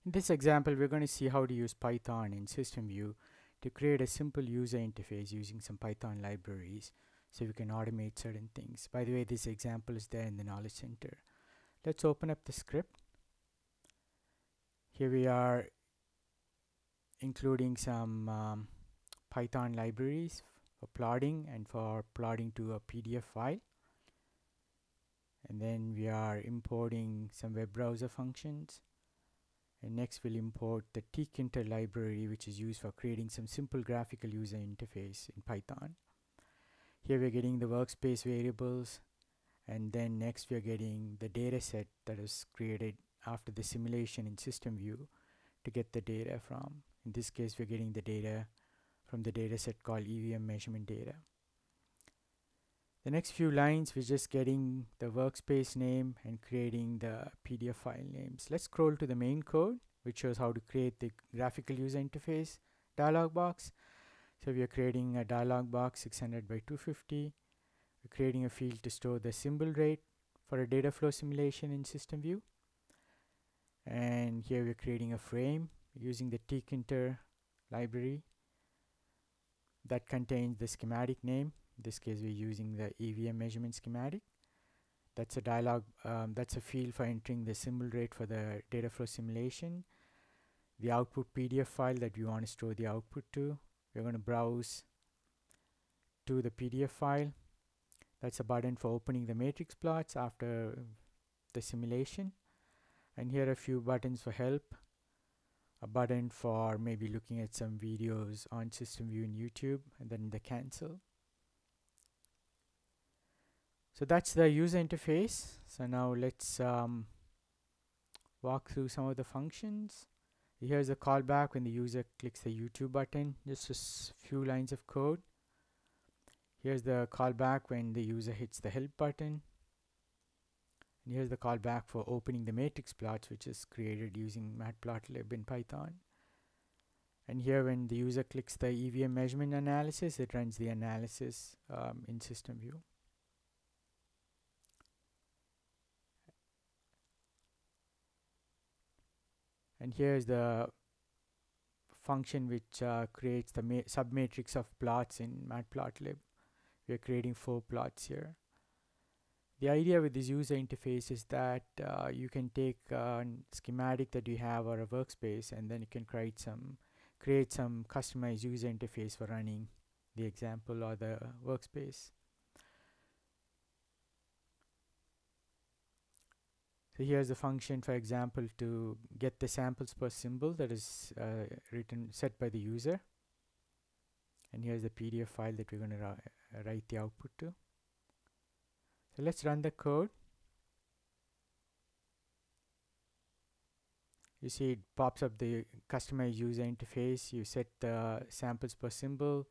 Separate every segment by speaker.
Speaker 1: In this example, we're going to see how to use Python in SystemVue to create a simple user interface using some Python libraries so we can automate certain things. By the way, this example is there in the Knowledge Center. Let's open up the script. Here we are including some Python libraries for plotting and for plotting to a PDF file. And then we are importing some web browser functions. And next we'll import the tkinter library, which is used for creating some simple graphical user interface in Python. Here we're getting the workspace variables, and then next we're getting the data set that is created after the simulation in SystemVue to get the data from. In this case, we're getting the data from the data set called EVM measurement data. The next few lines, we're just getting the workspace name and creating the PDF file names. Let's scroll to the main code, which shows how to create the graphical user interface dialog box. So we are creating a dialog box 600 by 250. We're creating a field to store the symbol rate for a data flow simulation in SystemVue. And here we're creating a frame using the tkinter library that contains the schematic name. In this case, we're using the EVM measurement schematic. That's a dialog, that's a field for entering the symbol rate for the data flow simulation. The output PDF file that we want to store the output to. We're going to browse to the PDF file. That's a button for opening the matrix plots after the simulation. And here are a few buttons for help. A button for maybe looking at some videos on SystemVue and YouTube, and then the cancel. So that's the user interface. So now let's walk through some of the functions. Here's a callback when the user clicks the YouTube button, just a few lines of code. Here's the callback when the user hits the help button. And here's the callback for opening the matrix plots, which is created using matplotlib in Python. And here when the user clicks the EVM measurement analysis, it runs the analysis in SystemVue. And here's the function which creates the submatrix of plots in matplotlib. We're creating 4 plots here. The idea with this user interface is that you can take a schematic that you have or a workspace, and then you can create some customized user interface for running the example or the workspace. So here's the function, for example, to get the samples per symbol that is set by the user. And here's the PDF file that we're going to write the output to. So let's run the code. You see it pops up the customized user interface. You set the samples per symbol.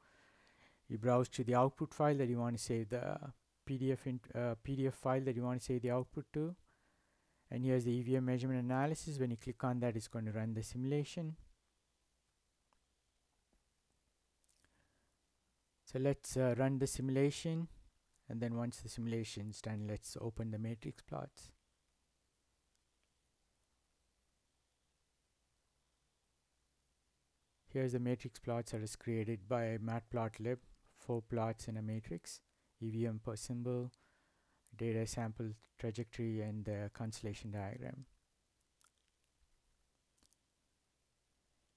Speaker 1: You browse to the output file that you want to save the PDF file that you want to save the output to. And here's the EVM measurement analysis. When you click on that, it's going to run the simulation. So let's run the simulation. And then once the simulation is done, let's open the matrix plots. Here's the matrix plots that is created by matplotlib. 4 plots in a matrix. EVM per symbol, data sample trajectory, and the constellation diagram.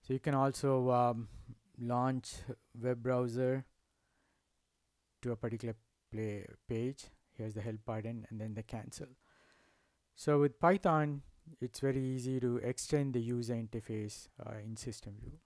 Speaker 1: So you can also launch web browser to a particular page. Here's the help button and then the cancel. So with Python, it's very easy to extend the user interface in SystemVue.